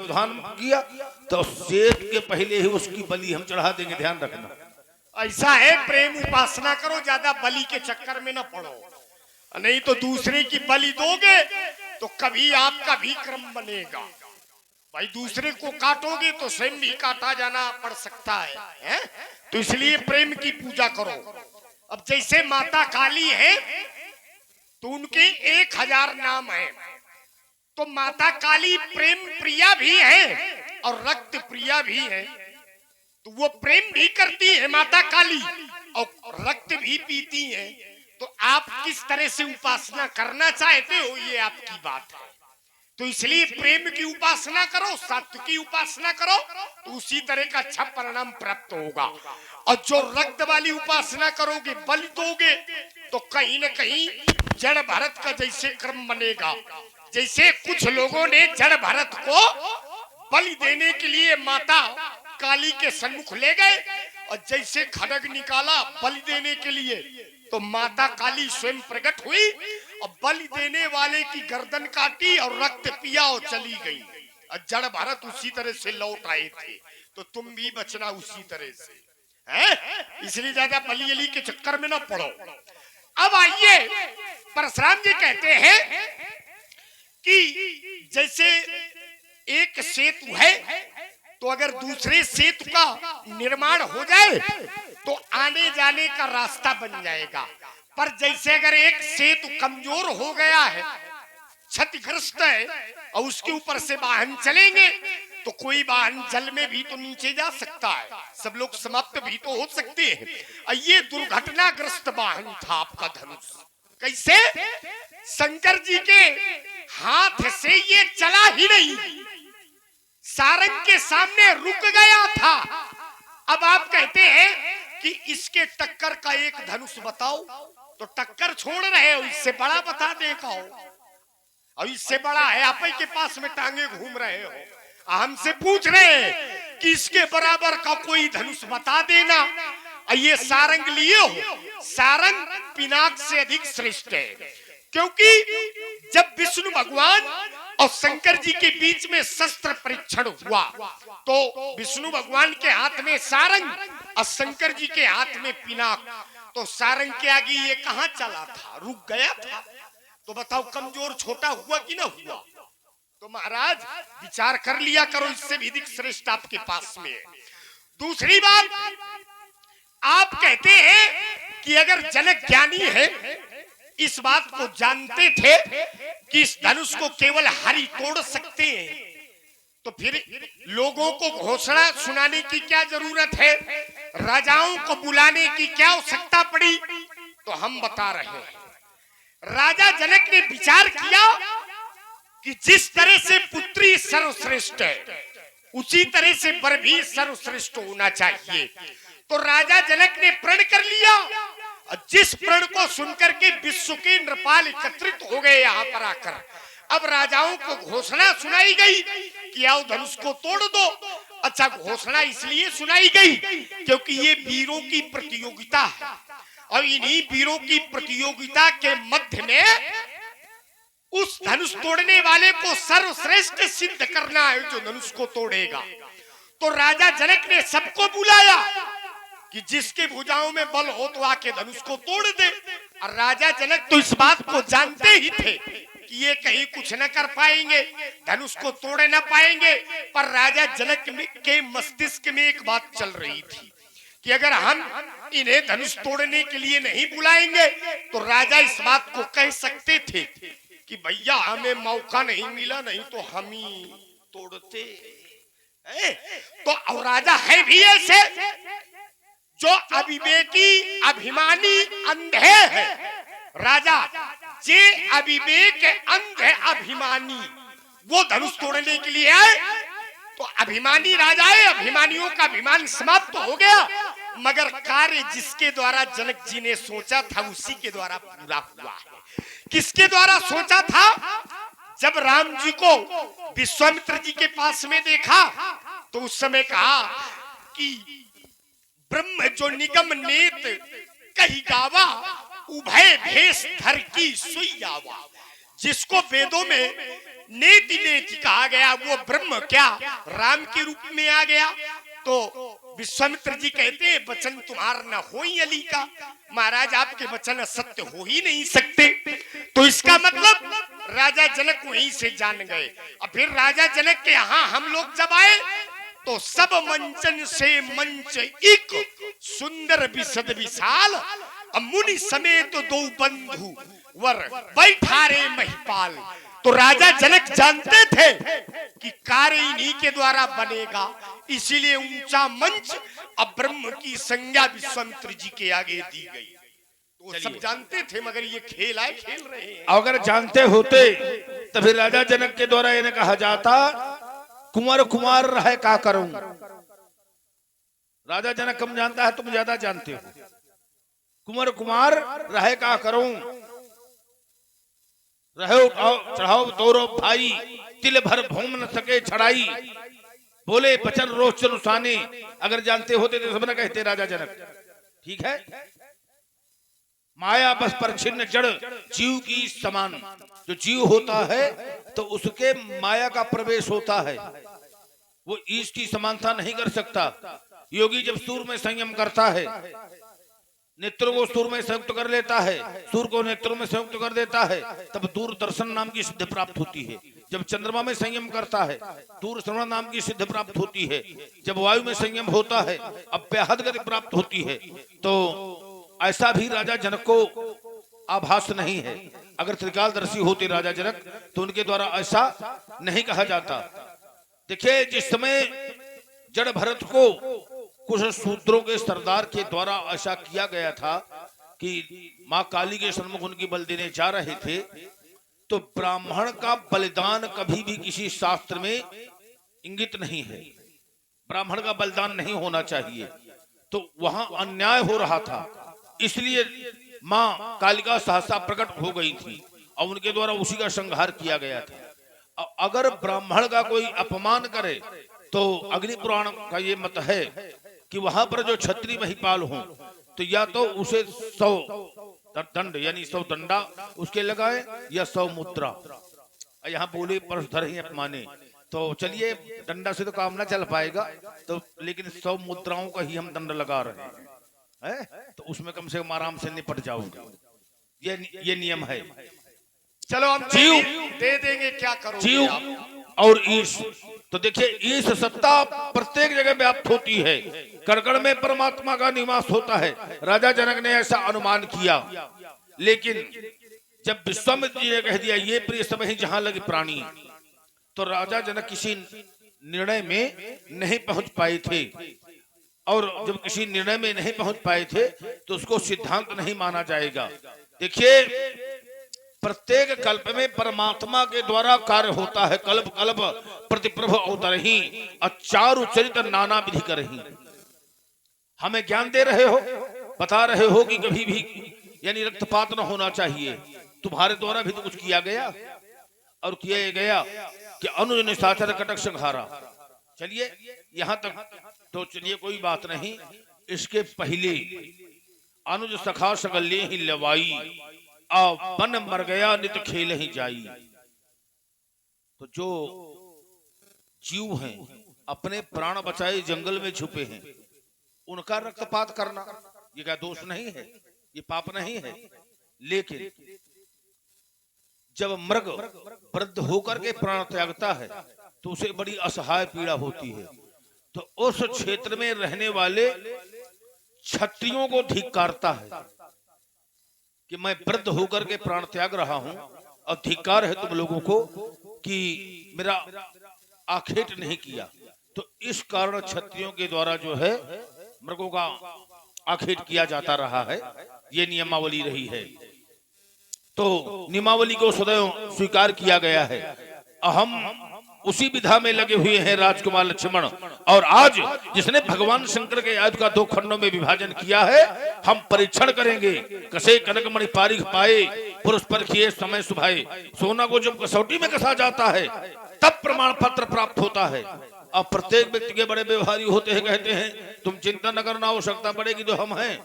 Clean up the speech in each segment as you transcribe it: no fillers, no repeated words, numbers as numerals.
सावधान किया तो श्वेत के पहले ही उसकी बलि हम चढ़ा देंगे, ध्यान रखना। ऐसा है, प्रेम उपासना करो, ज्यादा बलि के चक्कर में ना पड़ो, नहीं तो दूसरे की बलि दोगे तो कभी आपका भी क्रम बनेगा। भाई दूसरे को काटोगे तो स्वयं भी काटा जाना पड़ सकता है? तो इसलिए प्रेम की पूजा करो। अब जैसे माता काली है तो उनके 1000 नाम हैं, तो माता काली प्रेम प्रिया भी है और रक्त प्रिया भी है। तो वो प्रेम भी करती है माता काली और रक्त भी पीती है। तो आप किस तरह से उपासना करना चाहते हो ये आपकी बात है। तो इसलिए प्रेम की उपासना करो, सत्य की उपासना करो, तो उसी तरह का अच्छा परिणाम प्राप्त होगा। और जो रक्त वाली उपासना करोगे, बलि दोगे, तो कहीं न कहीं जड़ भरत का जैसे क्रम बनेगा। जैसे कुछ लोगों ने जड़ भरत को बलि देने के लिए माता काली के सम्मुख ले गए और जैसे खड्ग निकाला बलि देने के लिए, तो माता काली स्वयं प्रकट हुई और बलि देने वाले की गर्दन काटी और रक्त पिया और चली गई। और जड़ भरत उसी तरह से लौट आए थे। तो तुम भी बचना उसी तरह से, है? इसलिए ज्यादा बलि अली के चक्कर में ना पड़ो। अब आइए, परशुराम जी कहते हैं कि जैसे एक सेतु है, तो अगर दूसरे सेतु का निर्माण हो जाए तो आने जाने का रास्ता बन जाएगा। पर जैसे अगर एक सेतु कमजोर हो गया है, क्षतिग्रस्त है, और उसके ऊपर से वाहन चलेंगे तो कोई वाहन जल में भी तो नीचे जा सकता है, सब लोग समाप्त भी तो हो सकते हैं। ये दुर्घटनाग्रस्त वाहन था आपका धनुष। कैसे? शंकर जी के हाथ से ये चला ही नहीं, सारंग के सामने रुक गया था। अब आप कहते हैं कि इसके टक्कर का एक धनुष बताओ, तो टक्कर छोड़ रहे हो, इससे बड़ा बता देगा हो, और इससे बड़ा है आप ही के पास में टांगे घूम रहे हो। हमसे पूछ रहे हैं कि इसके बराबर का कोई धनुष बता देना। ये सारंग लिए हो, सारंग पिनाक से अधिक श्रेष्ठ है, क्योंकि जब विष्णु भगवान और शंकर जी के बीच में शस्त्र परीक्षण हुआ तो विष्णु भगवान के हाथ में सारंग और शंकर जी के हाथ में पिनाक। तो सारंग के आगे ये कहां चला था, रुक गया था। तो बताओ कमजोर छोटा हुआ कि ना हुआ? तो महाराज विचार कर लिया करो, इससे भी अधिक श्रेष्ठ आपके पास में है। दूसरी बात, आप कहते हैं कि अगर जनक ज्ञानी है, इस बात को जानते थे कि इस धनुष को केवल हरि तोड़ सकते हैं, तो फिर लोगों को घोषणा सुनाने की क्या जरूरत है, राजाओं को बुलाने की क्या आवश्यकता पड़ी? तो हम बता रहे हैं, राजा जनक ने विचार किया कि जिस तरह से पुत्री सर्वश्रेष्ठ है, उसी तरह से वर भी सर्वश्रेष्ठ होना चाहिए। तो राजा जनक ने प्रण कर लिया, और जिस प्रण को सुनकर के विश्व के नृपाल एकत्रित हो गए यहाँ पर आकर। अब राजाओं को घोषणा सुनाई गई कि आओ धनुष को तोड़ दो। अच्छा, घोषणा इसलिए सुनाई गई क्योंकि ये वीरों की प्रतियोगिता है, और इन्हीं वीरों की प्रतियोगिता के मध्य में उस धनुष तोड़ने वाले को सर्वश्रेष्ठ सिद्ध करना है जो धनुष को तोड़ेगा। तो राजा जनक ने सबको बुलाया कि जिसके भुजाओं में बल हो तो आके धनुष को तोड़ दे। और राजा जनक तो इस बात को जानते ही थे कि ये कहीं कुछ न कर पाएंगे, धनुष को तोड़ न पाएंगे। पर राजा जनक के मस्तिष्क में एक बात चल रही थी कि अगर हम इन्हें धनुष तोड़ने के लिए नहीं बुलाएंगे तो राजा इस बात को कह सकते थे कि भैया हमें मौका नहीं मिला, नहीं तो हम ही तोड़ते। तो और राजा है भी ऐसे जो अविवेकी अभिमानी अंधे है। राजा जे अविवेक अंधे अभिमानी, वो धनुष तोड़ने के लिए आए। तो अभिमानी राजा है, अभिमानियों का अभिमान समाप्त हो गया, मगर कार्य जिसके द्वारा जनक जी ने सोचा था उसी के द्वारा पूरा हुआ है। किसके द्वारा सोचा था? जब राम जी को विश्वामित्र जी के पास में देखा तो उस समय कहा कि ब्रह्म जो निगम नेत कही गावा, उभय भेष धर की सुई आवा। जिसको वेदों में नेति नेति कहा गया, वो ब्रह्म क्या राम के रूप में आ गया। तो विश्वामित्र जी कहते हैं वचन तुम्हारा न हो ही अली का, महाराज आपके वचन असत्य हो ही नहीं सकते। तो इसका मतलब राजा जनक वहीं से जान गए। और फिर राजा जनक के यहाँ हम लोग जब आए तो सब मंचन से मंच एक सुंदर विशद विशाल, मुनि समेत दो बंधु वर बैठा रे महिपाल। तो राजा जनक जानते थे कि कार्य इन्हीं के द्वारा बनेगा, इसीलिए ऊंचा मंच अब ब्रह्म की संज्ञा विश्वामित्र जी के आगे दी गई। तो सब जानते थे, मगर ये खेल आए खेल रहे हैं। अगर जानते होते तो फिर राजा जनक के द्वारा इन्हें कहा जाता कुंवर कुमार रहे का करूं। राजा जनक कम जानता है, तुम ज्यादा जानते हो। कुंवर कुमार रहे का करूं, रहो चढ़ाओ तोरो भाई, तिल भर भूम न सके छड़ाई, बोले बचन रोष नुसाने। अगर जानते होते तो सब न कहते राजा जनक। ठीक है, माया बस पर छिन्न जड़ जीव की समान। जो जीव होता है तो उसके माया का प्रवेश होता है, वो ईश की समानता नहीं कर सकता। योगी जब सूर में संयम करता है, नेत्रों को सूर में संयुक्त कर लेता है, सूर को नेत्रों में संयुक्त कर देता है, तब दूरदर्शन नाम की सिद्धि प्राप्त होती है। जब चंद्रमा में संयम करता है, दूर श्रवण नाम की सिद्धि प्राप्त होती है। जब वायु में संयम होता है, अव्याहत गति प्राप्त होती है। तो ऐसा भी राजा जनक को आभास नहीं है। अगर त्रिकालदर्शी होते राजा जनक तो उनके द्वारा ऐसा नहीं कहा जाता। देखिए, जिस समय जड़ भरत को कुछ शूद्रों के सरदार के द्वारा ऐसा किया गया था कि मां काली के सन्मुख उनकी बल देने जा रहे थे, तो ब्राह्मण का बलिदान कभी भी किसी शास्त्र में इंगित नहीं है। ब्राह्मण का बलिदान नहीं होना चाहिए। तो वहां अन्याय हो रहा था, इसलिए मां कालिका सहसा प्रकट हो गई थी और उनके द्वारा उसी का संहार किया गया था। अगर ब्राह्मण का कोई अपमान करे तो अग्नि पुराण का ये मत है कि वहां पर जो क्षत्रिय महिपाल हो तो या तो उसे 100 दंड यानी 100 दंडा उसके लगाए या 100 मुद्रा। यहाँ बोले परसधर ही अपमाने, तो चलिए डंडा से तो काम ना चल पाएगा, तो लेकिन 100 मुद्राओं का ही हम दंड लगा रहे हैं, तो उसमें कम से कम आराम से निपट जाओगे। ये नियम है। चलो हम जीव दे देंगे, क्या करोगे जीव आप? और ईश, तो देखिए ईश सत्ता प्रत्येक जगह व्याप्त होती है। कण में परमात्मा का निवास होता है। राजा जनक ने ऐसा अनुमान किया, लेकिन जब विश्वामित्र जी ने कह दिया ये प्रिय सब ही जहां लगे प्राणी, तो राजा जनक किसी निर्णय में नहीं पहुंच पाए थे। और जब किसी निर्णय में नहीं पहुंच पाए थे तो उसको सिद्धांत नहीं माना जाएगा। देखिए, प्रत्येक कल्प में परमात्मा के द्वारा कार्य होता है। कल्प कल्प प्रतिप्रभ अवतरहि, अचारु चरित नाना विधि करहि। हमें ज्ञान दे रहे हो, बता रहे हो कि कभी भी यानी रक्तपात न होना चाहिए। तुम्हारे द्वारा भी तो कुछ किया गया और किया गया कि अनुज निशाचर कटक संहारा। चलिए यहां तक तो चलिए कोई बात नहीं। इसके पहले अनुज सखा सगल्ये ही लवाई, बन मर गया नित खेल ही जाई। तो जो जीव हैं अपने प्राण बचाए जंगल में छुपे हैं, उनका रक्तपात करना ये क्या दोष नहीं है, ये पाप नहीं है। लेकिन जब मृग वृद्ध होकर के प्राण त्यागता है तो उसे बड़ी असहाय पीड़ा होती है। तो उस क्षेत्र में रहने वाले क्षत्रियों को धिक्कारता है कि मैं वृद्ध होकर के प्राण त्याग रहा हूं और धिक्कार है तुम लोगों को कि मेरा आखेट नहीं किया। तो इस कारण क्षत्रियों के द्वारा जो है मृगों का आखेट किया जाता रहा है। ये नियमावली रही है। तो नियमावली को सदैव स्वीकार किया गया है। हम उसी विधा में लगे हुए हैं राजकुमार लक्ष्मण। और आज जिसने भगवान शंकर के आयुध का 2 खंडों में विभाजन किया है, हम परीक्षण करेंगे। कसे कनक मणि पारिख पाए, पुरुष पर किए समय सुभाए। सोना को जब कसौटी में कसा जाता है तब प्रमाण पत्र प्राप्त होता है। अब प्रत्येक व्यक्ति के बड़े व्यवहारी होते हैं, कहते हैं तुम चिंता न करना, आवश्यकता पड़ेगी तो हम हैं।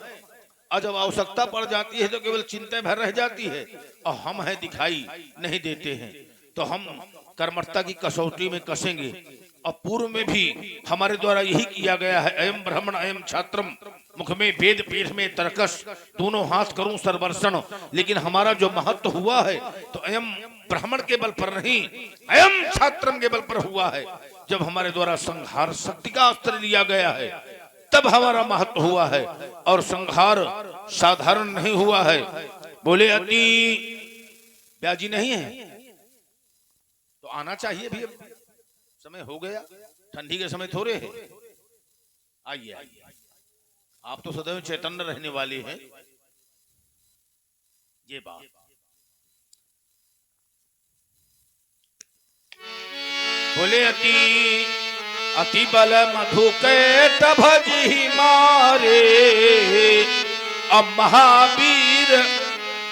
और जब आवश्यकता पड़ जाती है तो केवल चिंता भर रह जाती है और हम हैं दिखाई नहीं देते हैं। तो हम कर्मठता की कसौटी में कसेंगे। और पूर्व में भी हमारे द्वारा यही किया गया है, अयम ब्राह्मण अयम छात्रम, मुख में वेद पीठ में तर्कस, दोनों हाथ करूं सर्वर्षण। लेकिन हमारा जो महत्व हुआ है तो अयम ब्राह्मण के बल पर नहीं, अयम छात्रम के बल पर हुआ है। जब हमारे द्वारा संहार शक्ति का अस्त्र लिया गया है तब हमारा महत्व हुआ है, और संहार साधारण नहीं हुआ है। बोले अति ब्याजी नहीं है तो आना चाहिए भी। अब समय हो गया, ठंडी के समय थोड़े है। आइए आइए, आप तो सदैव चैतन्य रहने वाले हैं। ये बात बोले अति अति बल मधु कैट भजी मारे, अब महावीर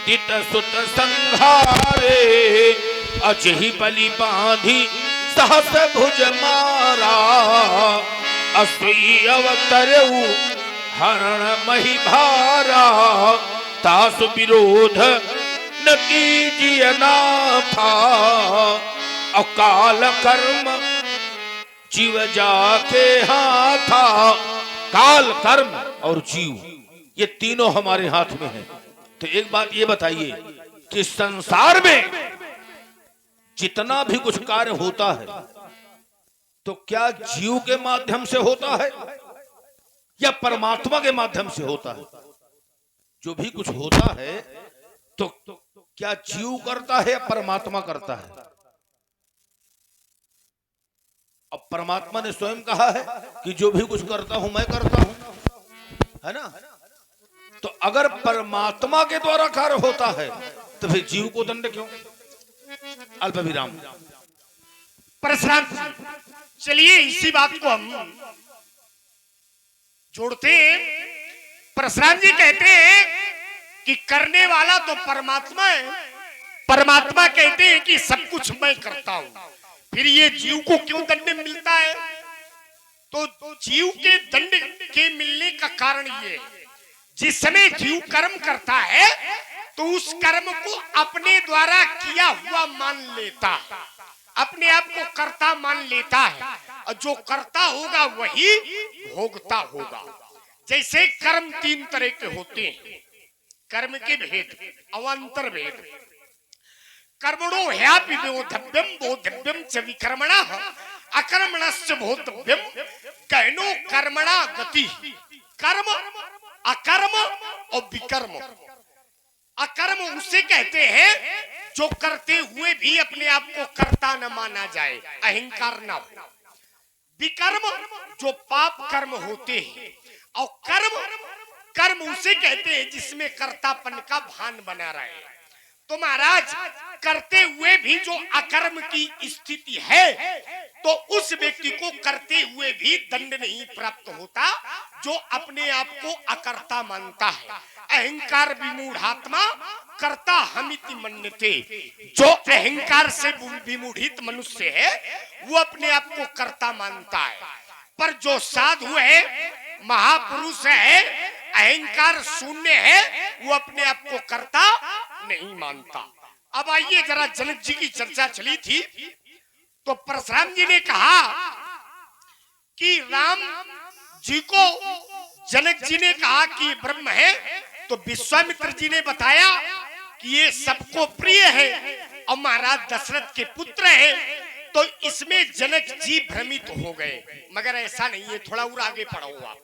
दित सुत संहारे, अजहि बलि बांधी सहस भुज मारा, असुई अवतरऊ हरण मही भारा, तासु विरोध न कीजिए नाथा, अकाल कर्म जीव जाके हाथा। काल कर्म और जीव ये तीनों हमारे हाथ में है। तो एक बात ये बताइए कि संसार में जितना भी कुछ कार्य होता है तो क्या जीव के माध्यम से होता है या परमात्मा के माध्यम से होता है? जो भी कुछ होता है तो क्या जीव करता है या परमात्मा करता है? अब परमात्मा ने स्वयं कहा है कि जो भी कुछ करता हूं मैं करता हूं, है ना? तो अगर परमात्मा के द्वारा कार्य होता है तो फिर जीव को दंड क्यों? अल्प विराम। परशुराम, चलिए इसी बात को हम जोड़ते हैं। परशुराम जी कहते हैं कि करने वाला तो परमात्मा है। परमात्मा कहते हैं कि सब कुछ मैं करता हूं, फिर ये जीव को क्यों दंड मिलता है? तो जीव के दंड के मिलने का कारण ये, जिस समय जीव कर्म करता है तो उस कर्म को अपने द्वारा किया हुआ मान लेता है, अपने आप को कर्ता मान लेता है, और जो कर्ता होगा वही भोगता होगा। जैसे कर्म तीन तरह के होते हैं, कर्म के भेद, अवांतर भेद। कर्मणो ह्यापि बोधव्यम बोधव्यम च विकर्मणः, अकर्मणस्य बोधव्यम गहनो कर्मणा गति। कर्म, अकर्म और विकर्म। अकर्म उसे कहते हैं जो करते हुए भी अपने आप को कर्ता न माना जाए, अहंकार न हो। विकर्म जो पाप कर्म होते हैं, और कर्म उसे कहते हैं जिसमें कर्तापन का भान बना रहे। तो महाराज, करते हुए भी जो अकर्म की स्थिति है तो उस व्यक्ति को करते हुए भी दंड नहीं प्राप्त होता जो अपने आप को अकर्ता मानता है। अहंकार विमूढ़ात्मा कर्ता हमिति मन्यते। जो अहंकार से विमूढ़ित मनुष्य है वो अपने आप को कर्ता मानता है, पर जो साधु है, महापुरुष है, अहंकार शून्य है, वो अपने आप को कर्ता नहीं मानता। अब आइए जरा, जनक जी की चर्चा चली थी तो परशुराम जी ने कहा कि राम जी को जनक जी ने कहा कि ब्रह्म है, तो विश्वामित्र जी ने बताया कि ये सबको प्रिय है और महाराज दशरथ के पुत्र है। तो इसमें जनक जी भ्रमित हो गए, मगर ऐसा नहीं है। थोड़ा और आगे पढ़ो आप।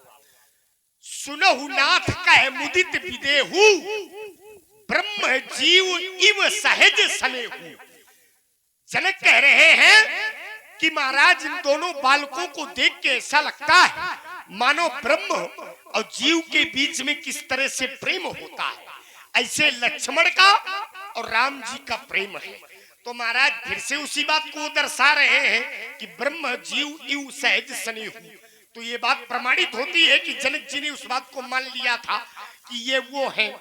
सुनहु नाथ कह मुदित विदेहु, ब्रह्म जीव इव सहज सनेहु। जनक कह रहे हैं कि महाराज इन दोनों बालकों को देख के ऐसा लगता है मानो ब्रह्म और जीव के बीच में किस तरह से प्रेम होता है, ऐसे लक्ष्मण का और राम जी का प्रेम है। तो महाराज फिर से उसी बात को दर्शा रहे हैं कि ब्रह्म जीव इव सहज सनेहु। तो ये बात प्रमाणित होती है कि जनक जी ने उस बात को मान लिया था कि ये वो हैं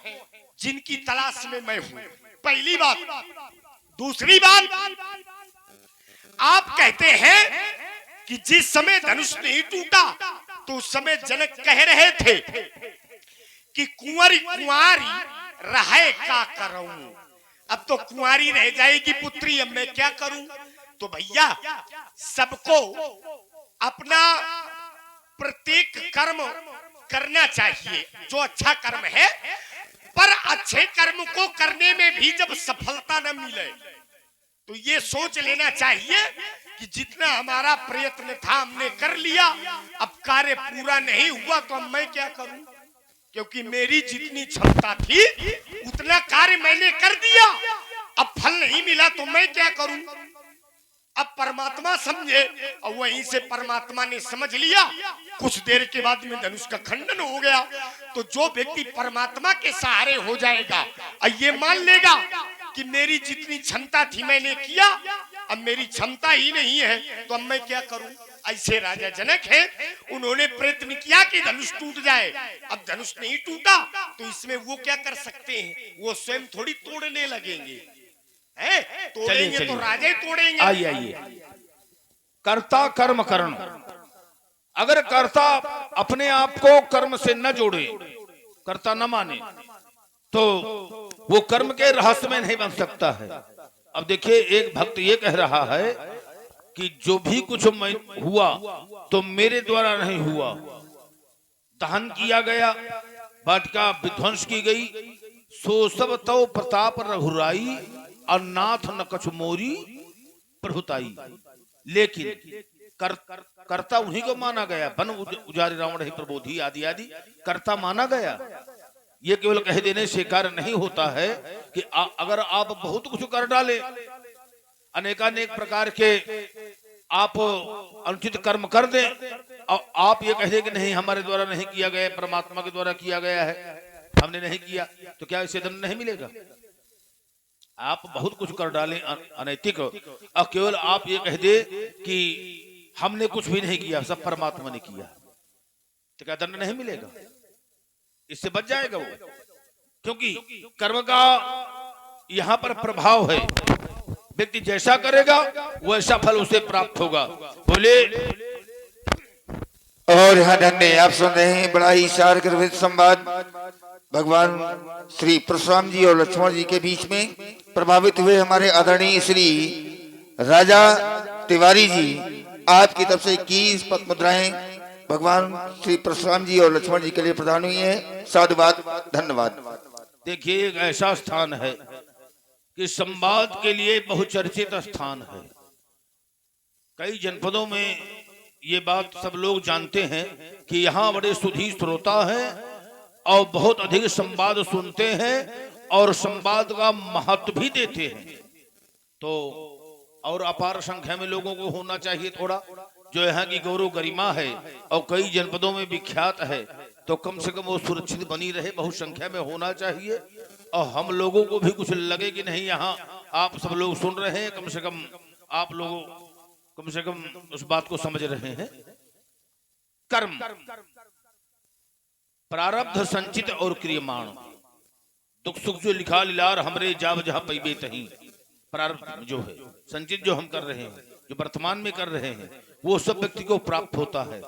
जिनकी तलाश में मैं हूं। पहली बात। दूसरी बात, आप कहते हैं कि जिस समय धनुष नहीं टूटा तो उस समय जनक कह रहे थे कि कुंवारी कुंवारी रहे का करूं, अब तो कुंवारी रह जाएगी पुत्री, अब मैं क्या करूं। तो भैया सबको अपना प्रत्येक कर्म करना चाहिए जो अच्छा कर्म है, पर अच्छे कर्म को करने में भी जब सफलता न मिले तो ये सोच लेना चाहिए कि जितना हमारा प्रयत्न था हमने कर लिया, अब कार्य पूरा नहीं हुआ तो अब मैं क्या करूं, क्योंकि मेरी जितनी क्षमता थी उतना कार्य मैंने कर दिया, अब फल नहीं मिला तो मैं क्या करूं। अब परमात्मा समझे और वहीं से परमात्मा ने समझ लिया। कुछ देर के बाद में धनुष का खंडन हो गया। तो जो व्यक्ति परमात्मा के सहारे हो जाएगा और ये मान लेगा कि मेरी जितनी क्षमता थी मैंने किया, अब मेरी क्षमता ही नहीं है तो अब मैं क्या करूं। ऐसे राजा जनक है, उन्होंने प्रयत्न किया कि धनुष टूट जाए, अब धनुष नहीं टूटा तो इसमें वो क्या कर सकते हैं, वो स्वयं थोड़ी तोड़ने लगेंगे, तोड़ेंगे तो राजा ही तोड़ेंगे। आइए कर्ता कर्म करण, अगर कर्ता अपने आप को कर्म से न जोड़े, कर्ता न माने, तो वो कर्म के रहस्य में नहीं बन सकता है। अब देखिए एक भक्त ये कह रहा है कि जो भी कुछ हुआ तो मेरे द्वारा नहीं हुआ, दहन किया गया, वाटिका विध्वंस की गई, सो सब तो प्रताप रघुराई, और नाथ न कछु मोरी प्रभुताई। लेकिन कर्ता उन्हीं को माना गया, बन उजारे रावण ही प्रबोधी आदि आदि कर्ता माना गया। ये केवल कह देने से कार्य नहीं होता है कि अगर आप बहुत कुछ कर डाले, अनेकानेक प्रकार के आप अनुचित कर्म कर दें और आप ये कह दें कि नहीं हमारे द्वारा नहीं किया गया, परमात्मा के द्वारा किया गया है, हमने नहीं किया, तो क्या इसे दंड नहीं मिलेगा। आप बहुत कुछ कर डालें अनैतिक और केवल आप ये कह दे कि हमने कुछ भी नहीं किया, सब परमात्मा ने किया, तो क्या दंड नहीं मिलेगा, इससे बच जाएगा वो, क्योंकि कर्म का यहाँ पर प्रभाव है। व्यक्ति जैसा करेगा वैसा फल उसे प्राप्त होगा। बोले और यहाँ धन्य आप सुन रहे हैं बड़ा ही सार गर्भित संवाद भगवान श्री परशुराम जी और लक्ष्मण जी के बीच में। प्रभावित हुए हमारे आदरणीय श्री राजा तिवारी जी, आपकी तरफ से 21 पद मुद्राएं भगवान श्री परशुराम जी और लक्ष्मण जी के लिए प्रदान हुई है। साधुवाद, धन्यवाद। देखिए एक ऐसा स्थान है कि संवाद के लिए बहुचर्चित स्थान है। कई जनपदों में ये बात सब लोग जानते हैं कि यहाँ बड़े सुधी श्रोता हैं और बहुत अधिक संवाद सुनते हैं और संवाद का महत्व भी देते हैं। तो और अपार संख्या में लोगों को होना चाहिए थोड़ा, जो यहाँ की गौरव गरिमा है और कई जनपदों में विख्यात है, तो कम से कम वो सुरक्षित बनी रहे, बहुत संख्या में होना चाहिए। और हम लोगों को भी कुछ लगे कि नहीं यहाँ आप सब लोग सुन रहे हैं, कम से कम आप लोग कम से कम उस बात को समझ रहे हैं। कर्म, प्रारब्ध संचित और क्रियमाण, दुख सुख जो लिखा लिलार हमरे जाब जहां पैबे तहीं। प्रारब्ध जो है संचित जो हम कर रहे हैं, जो वर्तमान में कर रहे हैं, वो सब व्यक्ति को प्राप्त होता है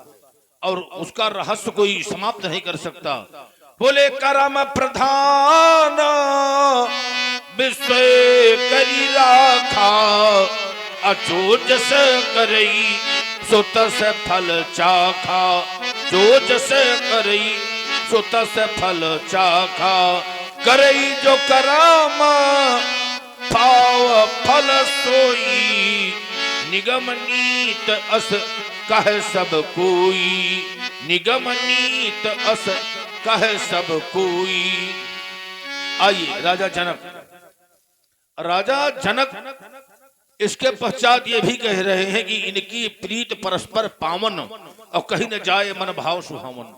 और उसका रहस्य कोई समाप्त नहीं कर सकता। बोले कर्म प्रधान विश्व करी राखा, अजो जस करई सो तस फल चाखा, जो जस करई सो तस फल चाखा, करई जो कराम पाव फल सोई, निगम नीत अस कह सब कोई, निगम नीत अस कह सब कोई। आइए राजा जनक इसके पश्चात ये भी कह रहे हैं कि इनकी प्रीत परस्पर पावन और कहीं न जाए मन भाव सुहावन।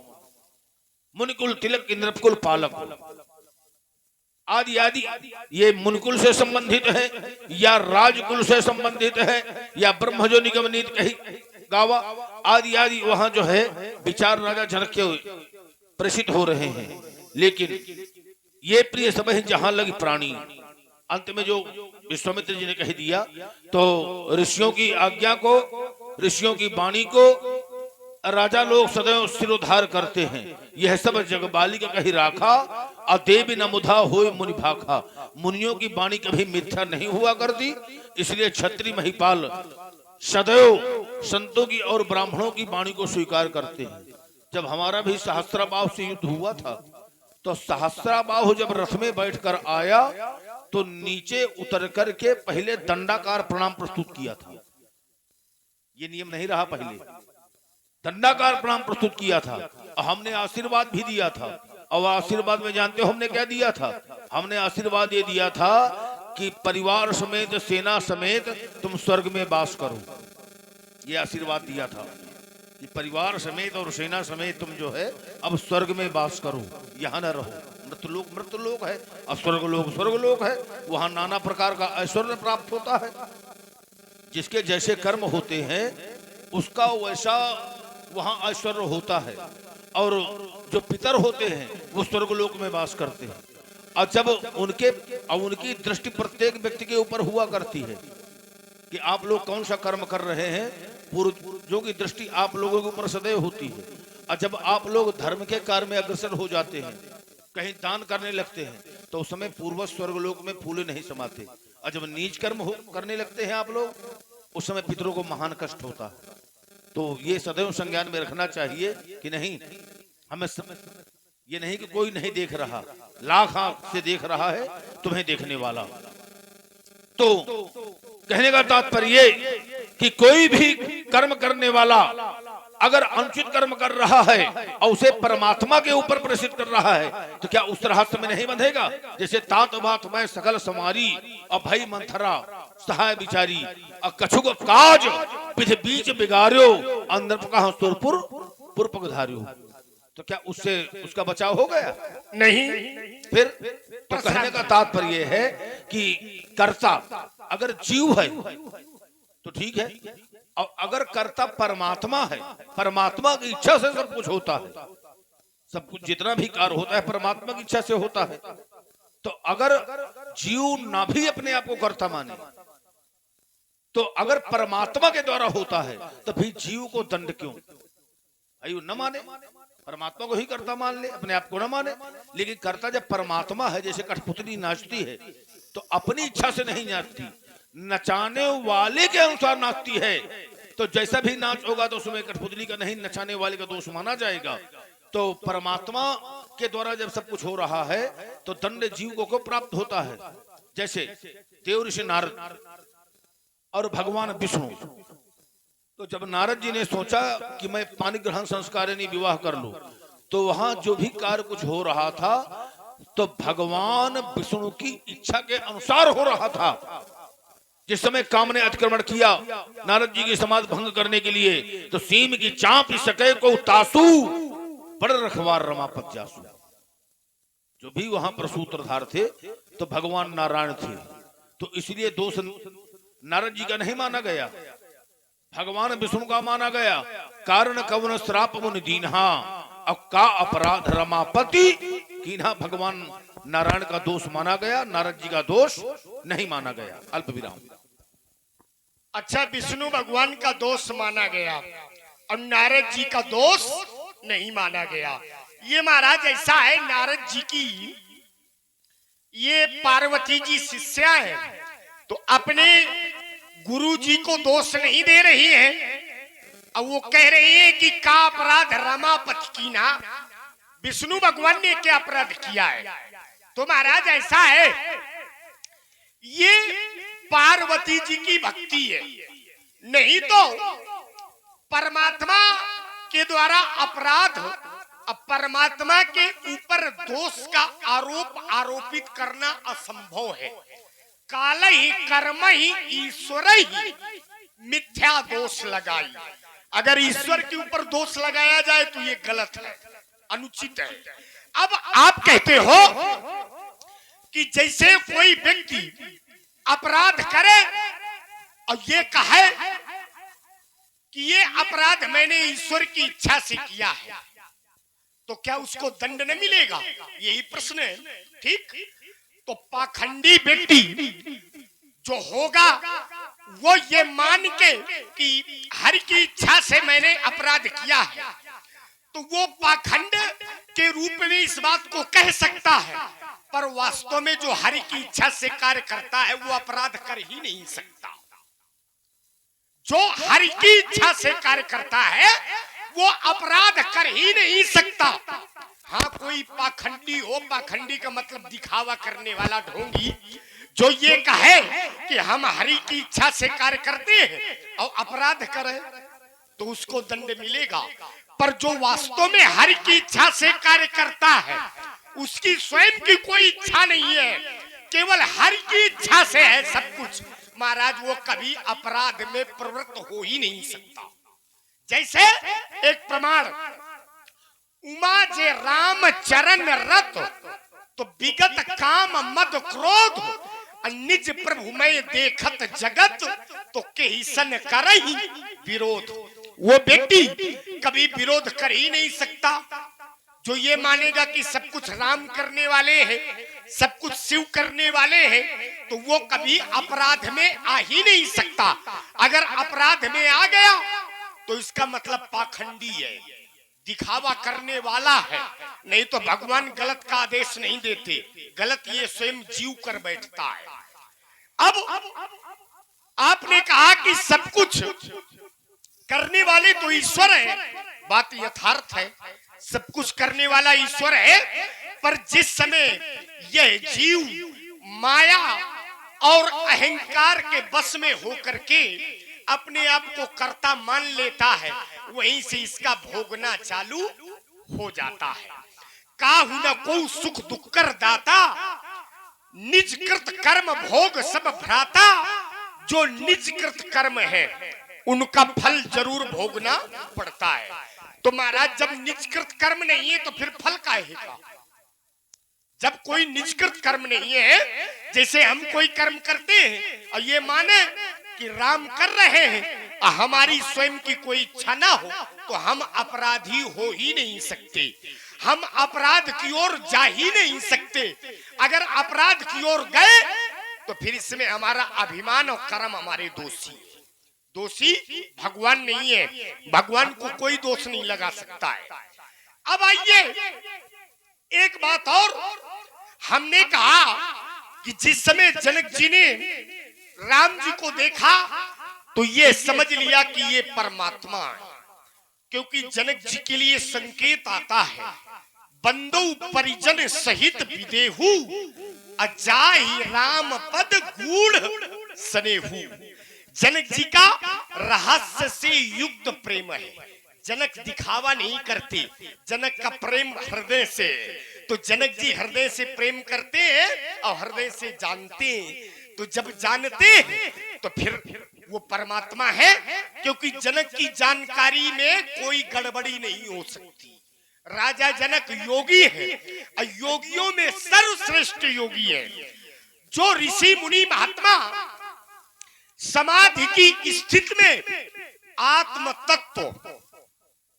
मुनिकुल तिलक इंद्रकुल पालक आदि आदि, ये मुनिकुल से संबंधित है या राजकुल से संबंधित है या ब्रह्म जो निगम नीत कही गावा आदि आदि, वहां जो है विचार राजा जनक के प्रसिद्ध हो रहे हैं। लेकिन ये प्रिय सब जहां लगी प्राणी, अंत में जो विश्वामित्र जी ने कह दिया, तो ऋषियों की आज्ञा को, ऋषियों की वाणी को राजा लोग सदैव सिरोधार करते हैं। यह सब जगबाली का कहीं राखा, अदेव न मुधा होय मुनि भाखा। मुनियों की वाणी कभी मिथ्या नहीं हुआ करती, इसलिए क्षत्रिय महिपाल सदैव संतों की और ब्राह्मणों की वाणी को स्वीकार करते हैं। जब हमारा भी सहस्त्राबाहु से युद्ध हुआ था, तो सहस्त्राबाहु जब रथ में बैठकर आया तो नीचे उतर करके पहले दंडाकार प्रणाम प्रस्तुत किया था। ये नियम नहीं रहा, पहले दंडाकार प्रणाम प्रस्तुत किया था और हमने आशीर्वाद भी दिया था। और आशीर्वाद में जानते हो हमने क्या दिया था? हमने आशीर्वाद ये दिया था कि परिवार समेत सेना समेत तुम स्वर्ग में वास करो। ये आशीर्वाद दिया था कि परिवार समेत और सेना समेत तुम जो है अब स्वर्ग में वास करो, यहाँ न रहो। मृतलोक है और स्वर्गलोक है। वहाँ नाना प्रकार का ऐश्वर्य प्राप्त होता है। जिसके जैसे कर्म होते हैं उसका वैसा वहाँ ऐश्वर्य होता है। और जो पितर होते हैं वो स्वर्गलोक में वास करते हैं। और जब उनकी दृष्टि प्रत्येक व्यक्ति के ऊपर हुआ करती है कि आप लोग कौन सा कर्म कर रहे हैं, पूर्वजों की दृष्टि आप लोगों के ऊपर सदैव होती है। और जब आप लोग धर्म के कार्य में अग्रसर हो जाते हैं, कहीं दान करने लगते हैं, तो उस समय पूर्वज स्वर्गलोक में फूले नहीं समाते। और जब नीच कर्म करने लगते हैं आप लोग, उस समय पितरों को महान कष्ट होता है। तो ये सदैव संज्ञान में रखना चाहिए कि नहीं, हमें ये नहीं कि कोई नहीं देख रहा, लाख आंख से देख रहा है तुम्हें देखने वाला। तो कहने का तात्पर्य कि कोई भी कर्म करने वाला अगर अनुचित कर्म कर रहा है और उसे परमात्मा के ऊपर प्रेषित कर रहा है, तो क्या उस रहस्य में नहीं बंधेगा? जैसे तात बात में सकल समारी और भई मंथरा सहाय बिचारी और कछुक काज विधि बीच बिगाड़ो अंदर कहा सुरपुर पुरपक धारियो। तो क्या उससे उसका बचाव हो गया? नहीं। फिर तो कहने का तात्पर्य है कि कर्ता अगर जीव है तो ठीक है, और अगर कर्ता परमात्मा है, परमात्मा की इच्छा से सब कुछ होता है। सब कुछ जितना भी कार्य होता है परमात्मा की इच्छा से होता है। तो अगर जीव ना भी अपने आप को कर्ता माने, तो अगर परमात्मा के द्वारा होता है तो फिर जीव को दंड क्यों? आयु न माने, परमात्मा को ही कर्ता मान ले, अपने आप को न माने। लेकिन कर्ता जब परमात्मा है, जैसे कठपुतली नाचती है तो अपनी इच्छा से नहीं नाचती, नचाने वाले के अनुसार नाचती है। तो जैसा भी नाच होगा तो उसमें कठपुतली का नहीं, नचाने वाले का दोष माना जाएगा। तो परमात्मा के द्वारा जब सब कुछ हो रहा है तो दंड जीव को प्राप्त होता है। जैसे देव ऋषि नारद और भगवान विष्णु, तो जब नारद जी ने सोचा कि मैं पानी ग्रहण संस्कारिणी विवाह कर लूं, तो वहां जो भी कार्य कुछ हो रहा था तो भगवान विष्णु की इच्छा के अनुसार हो रहा था। जिस समय काम ने अतिक्रमण किया नारद जी की समाधि भंग करने के लिए, तो सीम की चाप सके को तासू बड़ रखवार रमापत जासू। जो भी वहां पर सूत्रधार थे तो भगवान नारायण थे, तो इसलिए दोष नारद जी का नहीं माना गया, भगवान विष्णु का माना गया। कारण कवन श्राप मुनि दीन्हा, अब का अपराध रमापति कीन्हा। भगवान नारायण का दोष माना गया, नारद जी का दोष नहीं माना गया। अल्प विराम। अच्छा, विष्णु भगवान का दोष माना गया और नारद जी का दोष नहीं माना गया। ये महाराज ऐसा है, नारद जी की ये पार्वती जी शिष्या है, तो अपने गुरु जी को दोष नहीं दे रही है और वो कह रही है कि का अपराध रमापति कीन्हा, विष्णु भगवान ने क्या अपराध किया है। तो महाराज ऐसा है, ये पार्वती जी की भक्ति है, नहीं तो परमात्मा के द्वारा अपराध अब परमात्मा के ऊपर दोष का आरोपित करना असंभव है। काल ही कर्म ही ईश्वर ही मिथ्या दोष लगाई। अगर ईश्वर के ऊपर दोष लगाया जाए तो ये गलत है, अनुचित है। अब आप कहते हो कि जैसे कोई व्यक्ति अपराध करे और ये कहे कि ये अपराध मैंने ईश्वर की इच्छा से किया है, तो क्या उसको दंड न मिलेगा? यही प्रश्न है, ठीक? तो पाखंडी व्यक्ति जो होगा वो ये मान के कि हरि की इच्छा से मैंने अपराध किया है, तो वो पाखंड के रूप में इस बात को कह सकता है, पर वास्तव में जो हरि की इच्छा से कार्य करता है वो अपराध कर ही नहीं सकता। जो हरि की इच्छा से कार्य करता है वो अपराध कर ही नहीं सकता। हाँ, कोई पाखंडी हो, पाखंडी का मतलब दिखावा करने वाला ढोंगी, जो ये कहे कि हम हरि की इच्छा से कार्य करते हैं और अपराध करे तो उसको दंड मिलेगा। पर जो वास्तव में हरि की इच्छा से कार्य करता है, उसकी स्वयं की कोई इच्छा नहीं है, केवल हरि की इच्छा से है सब कुछ, महाराज वो कभी अपराध में प्रवृत्त हो ही नहीं सकता। जैसे एक प्रमाण, उमा जे राम चरण रत, तो विगत काम मद क्रोध, निज प्रभु में देखत जगत, तो केहिसन करहि विरोध। वो व्यक्ति कभी विरोध कर ही नहीं सकता। जो ये मानेगा कि सब कुछ राम करने वाले हैं, सब कुछ शिव करने वाले हैं, तो वो कभी अपराध में आ ही नहीं सकता। अगर अपराध में आ गया तो इसका मतलब पाखंडी है, दिखावा करने वाला है। नहीं तो भगवान गलत का आदेश नहीं देते, गलत ये स्वयं जीव कर बैठता है। अब आपने कहा कि सब कुछ करने वाले तो ईश्वर है, बात यथार्थ है, सब कुछ करने वाला ईश्वर है। पर जिस समय यह जीव माया और अहंकार के बस में होकर के अपने आप को कर्ता मान लेता है, वहीं से इसका भोगना चालू हो जाता है। काहू न को सुख दुख कर दाता, निज कृत कर्म भोग सब भ्राता। जो निज कृत कर्म है उनका फल जरूर भोगना पड़ता है। तो महाराज जब निजकृत कर्म नहीं है तो फिर फल काहे का? जब कोई निजकृत कर्म नहीं है, जैसे हम कोई कर्म करते हैं और ये माने कि राम कर रहे हैं और हमारी स्वयं की कोई इच्छा ना हो, तो हम अपराधी हो ही नहीं सकते, हम अपराध की ओर जा ही नहीं सकते। अगर अपराध की ओर गए तो फिर इसमें हमारा अभिमान और कर्म हमारे दोषी। दोषी भगवान नहीं है, भगवान को कोई दोष नहीं लगा सकता है। अब आइए एक बात और, हमने कहा कि जिस समय जनक जी ने राम जी को देखा तो ये समझ लिया कि ये परमात्मा है, क्योंकि जनक जी के लिए संकेत आता है, बंदो परिजन सहित विदेहु, अजाहि राम पद गूढ़ सनेहु। जनक जी का रहस्य से युक्त प्रेम है। जनक दिखावा नहीं करते, जनक का प्रेम हृदय से। तो जनक जी हृदय से प्रेम करते हैं और हृदय से जानते हैं। तो जब जानते हैं तो फिर वो परमात्मा है, क्योंकि जनक की जानकारी में कोई गड़बड़ी नहीं हो सकती। राजा जनक योगी है और योगियों में सर्वश्रेष्ठ योगी है। जो ऋषि मुनि महात्मा समाधि की स्थिति में आत्म तत्व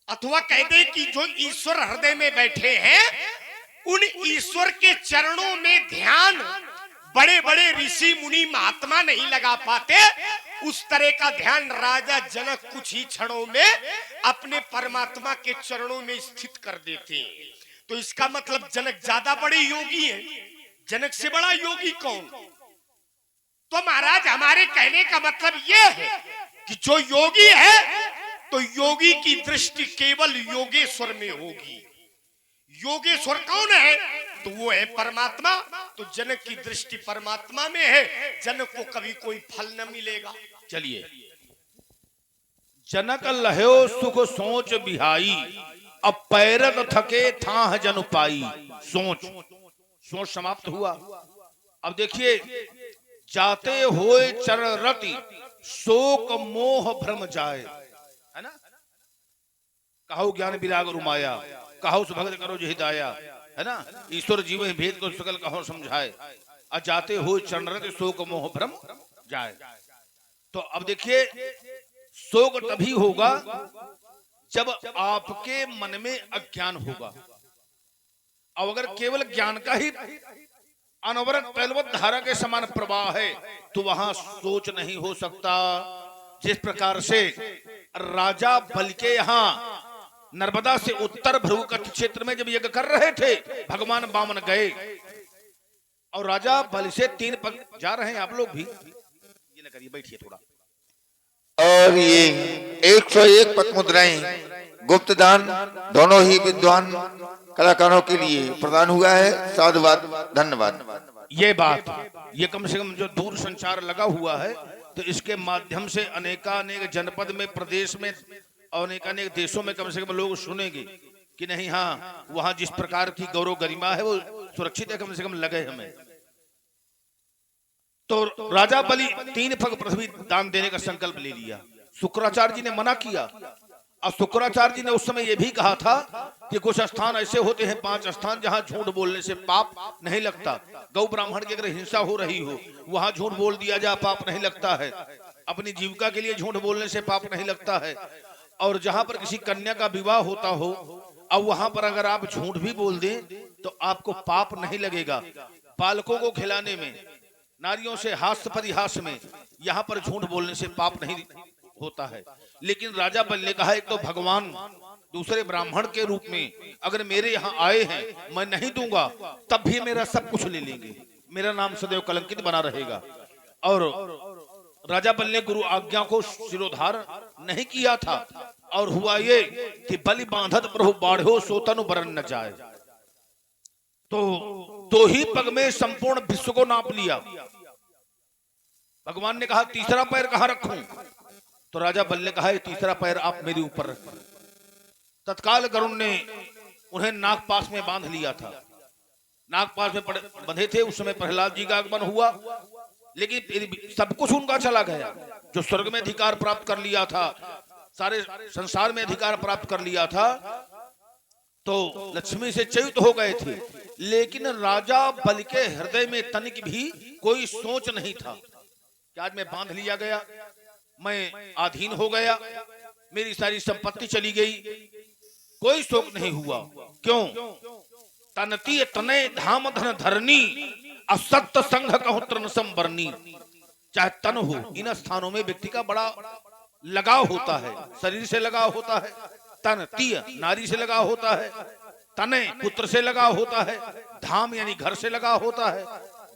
अथवा कहते कि जो ईश्वर हृदय में बैठे हैं, उन ईश्वर के चरणों में ध्यान बड़े बड़े ऋषि मुनि महात्मा नहीं लगा पाते। उस तरह का ध्यान राजा जनक कुछ ही क्षणों में अपने परमात्मा के चरणों में स्थित कर देते हैं। तो इसका मतलब जनक ज्यादा बड़े योगी हैं। जनक से बड़ा योगी कौन? तो महाराज हमारे कहने का मतलब यह है कि जो योगी है तो योगी की दृष्टि केवल योगेश्वर में होगी। योगेश्वर कौन है? तो वो है परमात्मा। तो जनक की दृष्टि परमात्मा में है, जनक को कभी कोई फल न मिलेगा। चलिए, जनक लह्यो सुख सोच बिहाई, अब पैरत थके थाह जन पाई। सोच समाप्त हुआ। अब देखिए, जाते होए चरण रति, शोक मोह भ्रम जाए, है ना। कहो ज्ञान विराग रुमाया, कहो सुभगत करो जो हिदाया, है ना। ईश्वर जीव भेद को सकल कहो समझाए, जाते हो चरण रति, शोक मोह भ्रम जाए। तो अब देखिए, शोक तभी होगा जब आपके मन में अज्ञान होगा। अब अगर केवल ज्ञान का ही अनवरत तैलवत धारा के समान प्रवाह है, तो वहां सोच नहीं हो सकता। जिस प्रकार से राजा बल के यहाँ नर्मदा से उत्तर भ्रुकट क्षेत्र में जब यज्ञ कर रहे थे, भगवान वामन गए और राजा बल से 3 पग जा रहे हैं। आप लोग भी ये न करिए, बैठिए थोड़ा। और ये 101 पद मुद्राएं गुप्त दान दोनों ही विद्वान कलाकारों के लिए प्रदान हुआ है। साधुवाद, धन्यवाद। ये बात, ये कम से कम जो दूर संचार लगा हुआ है, तो इसके माध्यम से अनेकानेक जनपद में, प्रदेश में और अनेकानेक देशों में कम से कम लोग सुनेंगे कि नहीं, हाँ, वहां जिस प्रकार की गौरव गरिमा है वो सुरक्षित है, कम से कम लगे हमें। तो राजा बलि 3 पग पृथ्वी दान देने का संकल्प ले लिया। शुक्राचार्य जी ने मना किया, और शुक्राचार्य जी ने उस समय यह भी कहा था कि कुछ स्थान ऐसे होते हैं, 5 स्थान, जहां झूठ बोलने से पाप नहीं लगता। गौ ब्राह्मण की अगर हिंसा हो रही हो, वहां झूठ बोल दिया जाए, पाप नहीं लगता है। अपनी जीविका के लिए झूठ बोलने से पाप नहीं लगता है। और जहां पर किसी कन्या का विवाह होता हो, अब वहां पर अगर आप झूठ भी बोल दें तो आपको पाप नहीं लगेगा। बालकों को खिलाने में, नारियों से हास्य परिहास में, यहाँ पर झूठ बोलने से पाप नहीं होता है। लेकिन राजा बल ने कहा, एक तो भगवान दूसरे ब्राह्मण के रूप में अगर मेरे यहाँ आए हैं, मैं नहीं दूंगा, तब भी मेरा सब कुछ ले लेंगे, मेरा नाम सदैव कलंकित बना रहेगा। और राजा बल ने गुरु आज्ञा को शिरोधार नहीं किया था, और हुआ ये कि बलि बांधत प्रभु बाढ़ो सो तनु बरन न जाए। तो 2 ही पग में संपूर्ण विश्व को नाप लिया। भगवान ने कहा, तीसरा पैर कहां रखूं? तो राजा बल ने कहा, तीसरा पैर आप मेरे ऊपर रखो। तत्काल गरुण ने उन्हें नागपाश में बांध लिया था। नागपाश में बंधे थे। उस समय प्रहलाद जी का आगमन हुआ, लेकिन सब कुछ उनका चला गया। जो स्वर्ग में अधिकार प्राप्त कर लिया था, सारे संसार में अधिकार प्राप्त कर लिया था, तो लक्ष्मी से च्युत हो गए थे। लेकिन राजा बल के हृदय में तनिक भी कोई सोच नहीं था कि आज मैं बांध लिया गया, मैं अधीन हो गया, मेरी सारी संपत्ति चली गई। कोई शोक नहीं हुआ। क्यों? तनती तने धाम धन धरनी, असक्त संघ कहूत्र संबरनी। चाहे तन हो, इन स्थानों में व्यक्ति का बड़ा लगाव होता है। शरीर से लगाव होता है, तन तीय नारी से लगाव होता है, तने पुत्र से लगाव होता है, धाम यानी घर से लगाव होता है,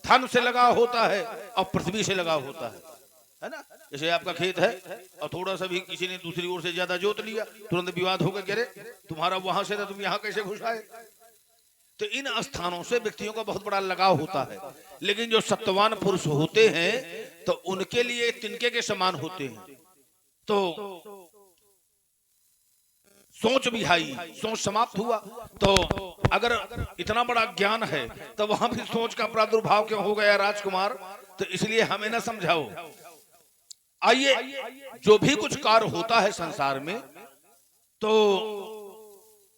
धन से लगाव होता है, और पृथ्वी से लगाव होता है ना। जैसे आपका खेत है और थोड़ा सा भी किसी ने दूसरी ओर से ज्यादा जोत लिया, तुरंत विवाद होकर कह रहे तुम्हारा वहां से था, तुम यहाँ कैसे घुस आए। तो इन स्थानों से व्यक्तियों का बहुत बड़ा लगाव होता है। लेकिन जो सत्ववान पुरुष होते हैं, तो उनके लिए तिनके के समान होते हैं। तो सोच बिहाई, सोच समाप्त हुआ। तो अगर इतना बड़ा ज्ञान है, तो वहां भी सोच का प्रादुर्भाव क्यों हो गया राजकुमार? तो इसलिए हमें ना समझाओ। आइए, जो भी कुछ कार्य होता है संसार में, तो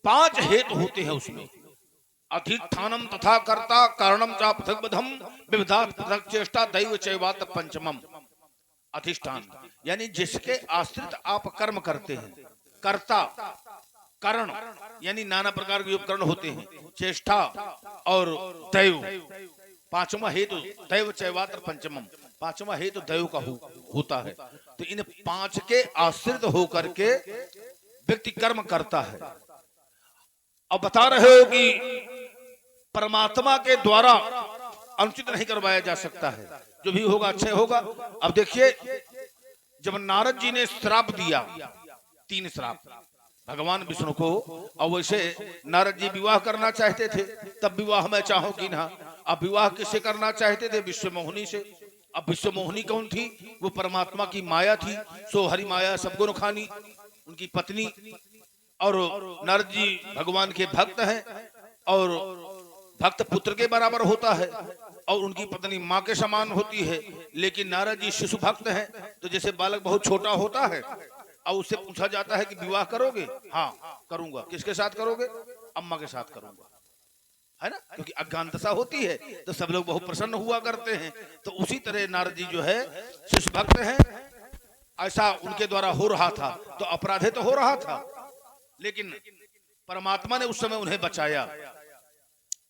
5 हेतु होते हैं उसमें। अधिष्ठानम तथा कर्ता, कारणम चा पृथक बधम, विविधात पृथक चेष्टा, दैव चैवात पंचमम। अधिष्ठान यानी जिसके आश्रित आप कर्म करते हैं। कर्ता, कारण यानी नाना प्रकार के उपकरण होते हैं। चेष्टा और दैव, 5वां हेतु दैव चैवात्र पंचमम, 5वां हेतु दैव का होता है। तो इन 5 के आश्रित होकर के व्यक्ति कर्म करता है। अब बता रहे हो कि परमात्मा के द्वारा अनुचित नहीं करवाया जा सकता है, जो भी होगा अच्छे होगा। अब देखिए, जब नारद जी ने श्राप दिया, 3 श्राप भगवान विष्णु को, और वैसे नारद जी विवाह करना चाहते थे, तब विवाह मैं चाहूं कि ना। अब विवाह किससे करना चाहते थे? विश्व मोहिनी से। अब विश्व मोहिनी कौन थी? वो परमात्मा की माया थी। सो हरि माया सब गुण खानी, उनकी पत्नी। और नारद जी भगवान के भक्त हैं, और भक्त पुत्र के बराबर होता है, और उनकी पत्नी माँ के समान होती है। लेकिन नारद जी शिशु भक्त हैं। तो जैसे बालक बहुत छोटा होता है और उससे पूछा जाता है कि विवाह करोगे? हाँ करूंगा। किसके साथ करोगे? अम्मा के साथ करूंगा, है ना, क्योंकि अज्ञान दशा होती है, तो सब लोग बहुत प्रसन्न हुआ करते हैं। तो उसी तरह नारद जी जो है शिशु भक्त हैं। ऐसा उनके द्वारा हो रहा था, तो अपराध तो हो रहा था, लेकिन परमात्मा ने उस समय उन्हें बचाया।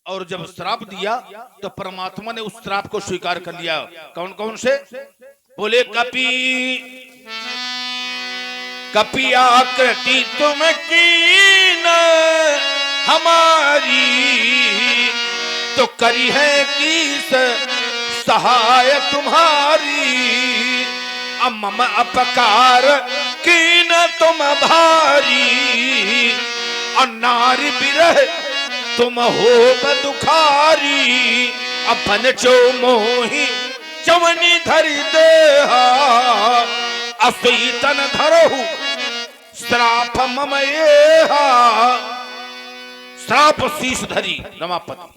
और जब श्राप दिया तो परमात्मा ने उस श्राप को स्वीकार कर लिया। कौन कौन से? बोले कपि आकृति तुम कीन हमारी, तो करी है किस सहाय तुम्हारी। मम अपकार कीन तुम भारी, और नारी बिरह तुम हो दुखारी। अपन चो मोही जवनी धरि देहा, असुई तन धरहु श्राप मम येहा। श्राप शीश धरी रमापति,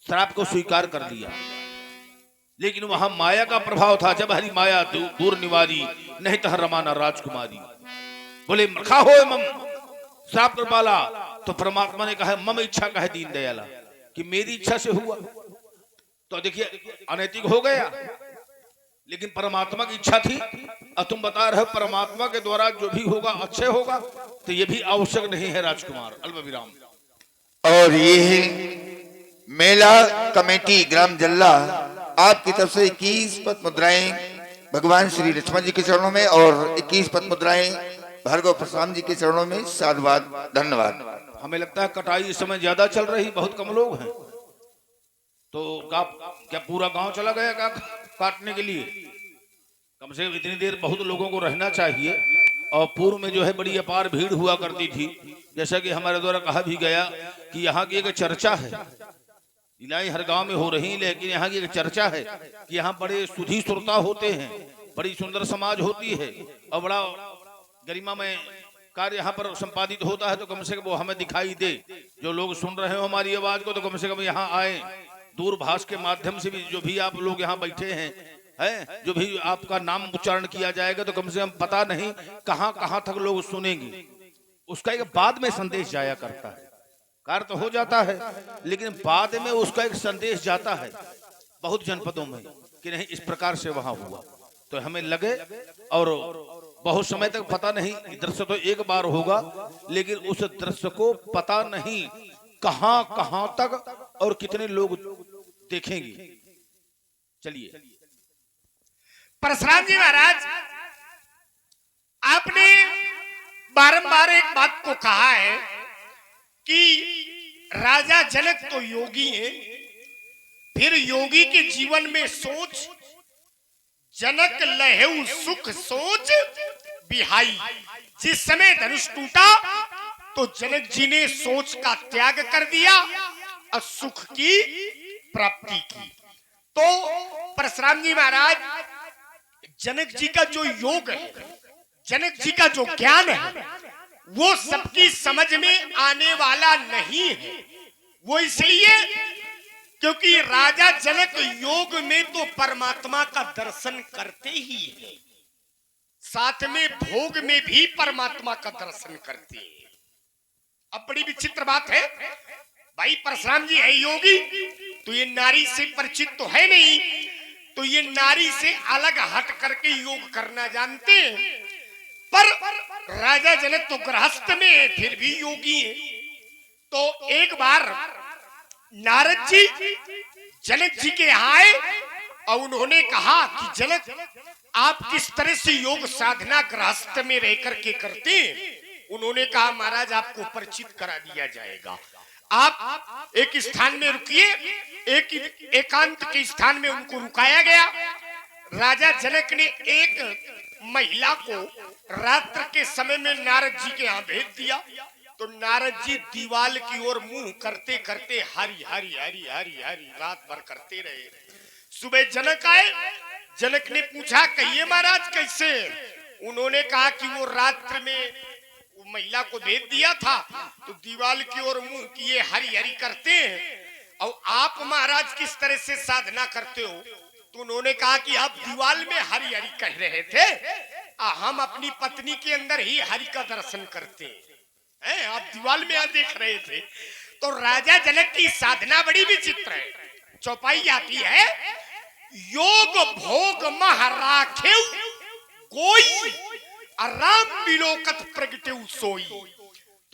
श्राप को स्वीकार कर लिया। लेकिन वहां माया का प्रभाव था। जब हरि माया दूर निवारी, नहीं तो रमाना राजकुमारी। बोले मखा हो मम, श्राप कर पाला। तो परमात्मा ने कहा मम इच्छा कहे दीन दयाला, कि मेरी इच्छा से हुआ। तो देखिए अनैतिक हो गया, लेकिन परमात्मा की इच्छा थी। और तुम बता रहे हो परमात्मा के द्वारा जो भी होगा अच्छे होगा, तो ये भी आवश्यक नहीं है राजकुमार। अल्प विराम। और ये मेला कमेटी ग्राम जल्ला आपकी तरफ से 21 पद मुद्राएं भगवान श्री लक्ष्मण जी के चरणों में और 21 पद मुद्राएं भार्गव प्रसाद जी के चरणों में। साधुवाद, धन्यवाद। हमें लगता है कटाई इस समय ज्यादा चल रही, बहुत कम लोग हैं। तो क्या पूरा गांव चला गया क्या काटने के लिए? कम से कम इतनी देर बहुत लोगों को रहना चाहिए। और पूर्व में जो है बड़ी अपार भीड़ हुआ करती थी। जैसा कि हमारे द्वारा कहा भी गया कि यहाँ की एक चर्चा है, लीलाएं हर गांव में हो रही, लेकिन यहाँ की एक चर्चा है कि यहाँ बड़े सुधी सुरता होते हैं, बड़ी सुंदर समाज होती है और बड़ा गरिमा में कार्य यहाँ पर संपादित होता है। तो कम से कम वो हमें दिखाई दे। जो लोग सुन रहे हो हमारी आवाज को, तो कम से कम यहाँ आए। दूरभाष के माध्यम से भी जो भी आप लोग यहाँ बैठे हैं, जो भी आपका नाम उच्चारण किया जाएगा, तो कम से कम पता नहीं कहाँ कहाँ तक लोग सुनेंगे। उसका एक बाद में संदेश जाया करता है। कार्य तो हो जाता है, लेकिन बाद में उसका एक संदेश जाता है बहुत जनपदों में कि नहीं इस प्रकार से वहां हुआ। तो हमें लगे, और बहुत समय तक पता नहीं, दृश्य तो एक बार होगा, लेकिन उस दृश्य को पता नहीं कहां कहां तक और कितने लोग देखेंगे। चलिए परशुराम जी महाराज, आपने बारंबार एक बात को कहा है कि राजा जनक तो योगी हैं, फिर योगी के जीवन में सोच जनक लहेउ सुख सोच बिहाई। जिस समय धनुष टूटा तो जनक जी ने सोच का त्याग कर दिया और सुख की प्राप्ति की। तो परशुराम जी महाराज, जनक जी का जो योग है, जनक जी का जो ज्ञान है, वो सबकी समझ में आने वाला नहीं है। वो इसलिए क्योंकि राजा जनक योग में तो परमात्मा का दर्शन करते ही है, साथ में भोग में भी परमात्मा का दर्शन करते हैं। अब बड़ी विचित्र बात है भाई, परशुराम जी है योगी, तो ये नारी से परिचित तो है नहीं, तो ये नारी से अलग हट करके योग करना जानते हैं। पर राजा जनक तो गृहस्थ में फिर भी योगी है। तो एक बार नारद जी जनक जी के यहाँ आए और उन्होंने कहा कि जनक, आप किस तरह से योग साधना गृहस्थ में रह करके करते हैं? उन्होंने कहा महाराज, आपको परिचित करा दिया जाएगा। आप एक स्थान में रुकिए। एक एकांत के स्थान में उनको रुकाया गया। राजा जनक ने एक महिला को रात्र के समय में नारद जी के यहाँ भेज दिया। तो नारद जी दीवाल की ओर मुंह करते करते हरी हरी हरी हरी हरी रात भर करते रहे। सुबह जनक आए। जनक ने पूछा, कहिए महाराज कैसे? उन्होंने कहा कि वो रात्र में वो महिला को भेज दिया था, तो दीवाल की ओर मुंह किए हरी हरी करते हैं। और आप महाराज किस तरह से साधना करते हो? तो उन्होंने कहा कि आप दीवाल में हरी हरी कह रहे थे, हम अपनी पत्नी के अंदर ही हरि का दर्शन करते हैं। आप दीवाल में देख रहे थे। तो राजा जनक की साधना बड़ी विचित्र है। चौपाई आती है, योग भोग मह राखे कोई, राम बिलोकत प्रगटे सोई।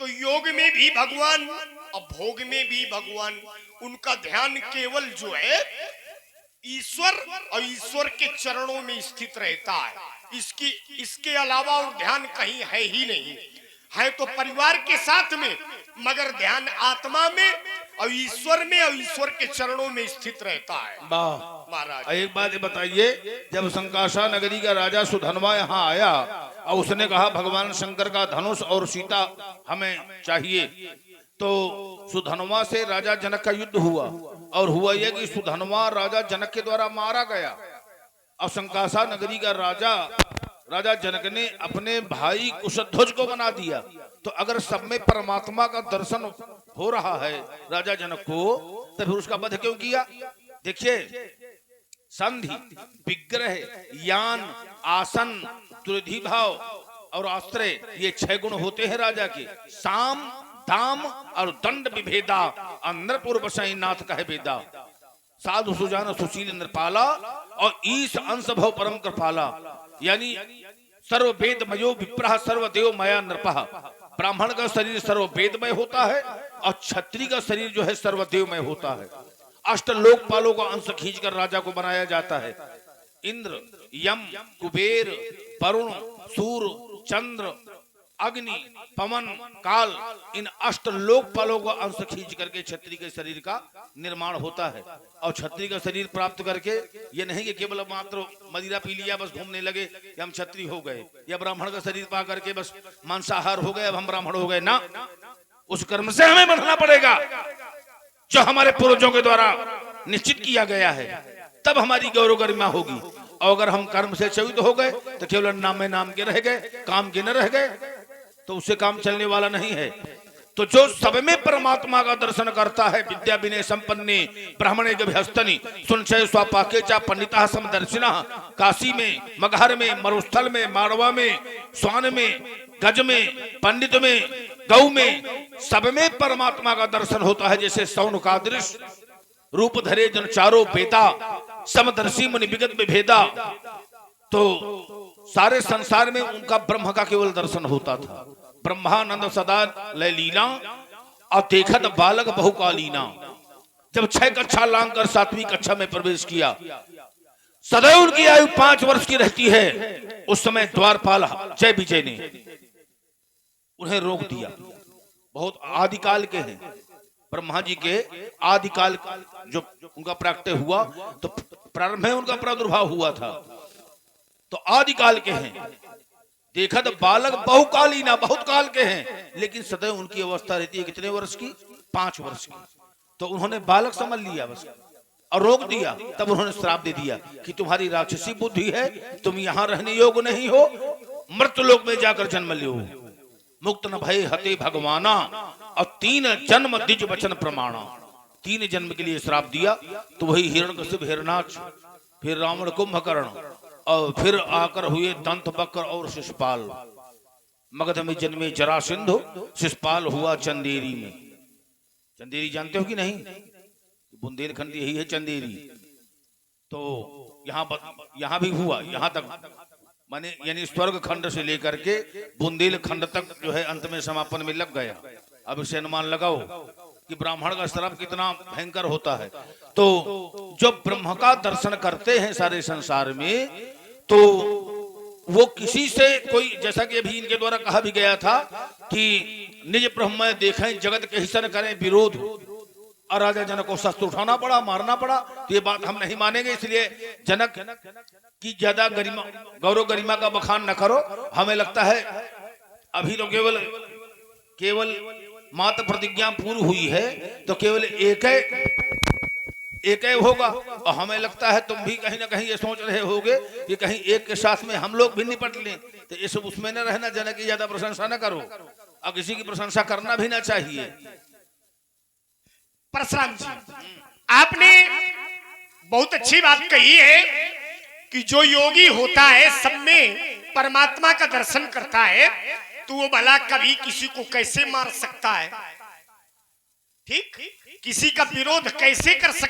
तो योग में भी भगवान और भोग में भी भगवान, उनका ध्यान केवल जो है ईश्वर और ईश्वर के चरणों में स्थित रहता है। इसके अलावा और ध्यान कहीं है ही नहीं। है तो परिवार के साथ में, मगर ध्यान आत्मा में और ईश्वर में और ईश्वर के चरणों में स्थित रहता है। महाराज एक बात बताइए, जब संकासा नगरी का राजा सुधनवा यहाँ आया और उसने कहा भगवान शंकर का धनुष और सीता हमें चाहिए, तो सुधनवा से राजा जनक का युद्ध हुआ और हुआ यह कि सुधनवा राजा जनक के द्वारा मारा गया और संकासा नगरी का राजा जनक ने अपने भाई कुशध्वज को बना दिया। तो अगर सब में परमात्मा का दर्शन हो रहा है राजा जनक को, तो फिर उसका वध क्यों किया? देखिए, संधि, विग्रह, यान, आसन, तुरधि भाव और आश्रय, ये 6 गुण होते हैं राजा के। साम, दाम और दंड विभेदा अंदरपुर बसाई नाथ कहे वेदा। साधु सुजान सुशील नृपाला और ईश अंश भव परम कृपाला। यानी सर्व वेदमयो विप्रह सर्व देव मया नृपः। ब्राह्मण का शरीर सर्व वेदमय होता है और क्षत्रिय का शरीर जो है सर्व देवमय होता है। अष्ट लोकपालों का अंश खींचकर राजा को बनाया जाता है। इंद्र, यम, कुबेर, वरुण, सूर्य, चंद्र, अग्नि, पवन, काल, इन अष्ट लोकपालों का अंश खींच करके क्षत्रिय के शरीर का निर्माण होता है। और क्षत्रिय का शरीर प्राप्त करके ये नहीं कि केवल मात्र मदिरा पी लिया बस घूमने लगे कि हम क्षत्रिय हो गए, या ब्राह्मण का शरीर पा करके बस मांसाहार हो गए अब हम ब्राह्मण हो गए ना। उस कर्म से हमें बंधना पड़ेगा जो हमारे पूर्वजों के द्वारा निश्चित किया गया है, तब हमारी गौरव गरिमा होगी। और अगर हम कर्म से च्युत हो गए तो केवल नाम में नाम के रह गए, काम के न रह गए, तो उससे काम चलने वाला नहीं है। तो जो सब में परमात्मा का दर्शन करता है, विद्या विनय संपन्ने ब्राह्मणे गभ्यस्तनि सुनशय स्वापाके चा पंडिता समदर्शिना। काशी में, मगहर में, मरुस्थल में, मारवा में, स्वान में, गज में, पंडित में, गौ में, सब में परमात्मा का दर्शन होता है। जैसे सौन का दृश्य रूप धरे जन चारों बेता समदर्शी मुनि विगत में भेदा। तो सारे संसार में उनका ब्रह्म का केवल दर्शन होता था। ब्रह्मानंद सदा लय लीला और देखत बालक बहुकालीना। जब 6 कक्षा लांग कर 7वीं कक्षा में प्रवेश किया, सदैव उनकी आयु 5 वर्ष की रहती है। उस समय द्वारपाल जय विजय ने उन्हें रोक दिया। बहुत आदिकाल के हैं ब्रह्मा जी के, आदिकाल जो उनका प्राकट्य हुआ तो प्रारंभ में उनका प्रादुर्भाव हुआ था, तो आदिकाल के हैं। देखा तो बालक बहुकालीना, बहुत काल के हैं, लेकिन सदैव उनकी अवस्था रहती है कितने वर्ष की? 5 वर्ष की। तो उन्होंने बालक समझ लिया बस और रोक दिया। तब उन्होंने श्राप दे दिया कि तुम्हारी राक्षसी बुद्धि है, तुम यहाँ रहने योग्य नहीं हो, मृत्युलोक में जाकर जन्म लो। मुक्त न भय हते भगवाना और 3 जन्म द्विज वचन प्रमाणा। 3 जन्म के लिए श्राप दिया। तो वही हिरण्यकशिप, हिरणाक्ष, फिर रावण, कुंभकर्ण और फिर आकर हुए दंत वक्र और शिशुपाल। मगध में जन्मे जरासंध, शिशुपाल हुआ चंदेरी में। चंदेरी जानते हो कि नहीं? बुंदेलखंड यही है चंदेरी। तो यहाँ भी हुआ, यहाँ तक माने यानी स्वर्ग खंड से लेकर के बुंदेलखंड तक जो है अंत में समापन में लग गया। अब इसे अनुमान लगाओ कि ब्राह्मण का श्राप कितना भयंकर होता है। तो जो ब्रह्म का दर्शन करते हैं सारे संसार में, तो वो किसी से कोई, जैसा कि अभी इनके द्वारा कहा भी गया था कि निज ब्रह्म देखें जगत के हिसन करें विरोध, और राजा जनक को शस्त्र उठाना पड़ा, मारना पड़ा। तो ये बात हम नहीं मानेंगे, इसलिए जनक की ज्यादा गरिमा, गौरव गरिमा का बखान न करो। हमें लगता है अभी तो केवल मात्र प्रतिज्ञा पूरी हुई है, तो केवल एक होगा। और हमें लगता है तुम भी कहीं ना कहीं ये सोच रहे होगे कि कहीं एक के साथ में हम लोग भी निपट लें। तो ये सब उसमें न रहना, जनक की ज्यादा प्रशंसा न करो और किसी की प्रशंसा करना भी ना चाहिए। परशुराम जी, आपने बहुत अच्छी बात कही है कि जो योगी होता है सब में परमात्मा का दर्शन करता है, तो वो भला कभी किसी को कैसे मार सकता है? ठीक, किसी का विरोध कैसे कर सकता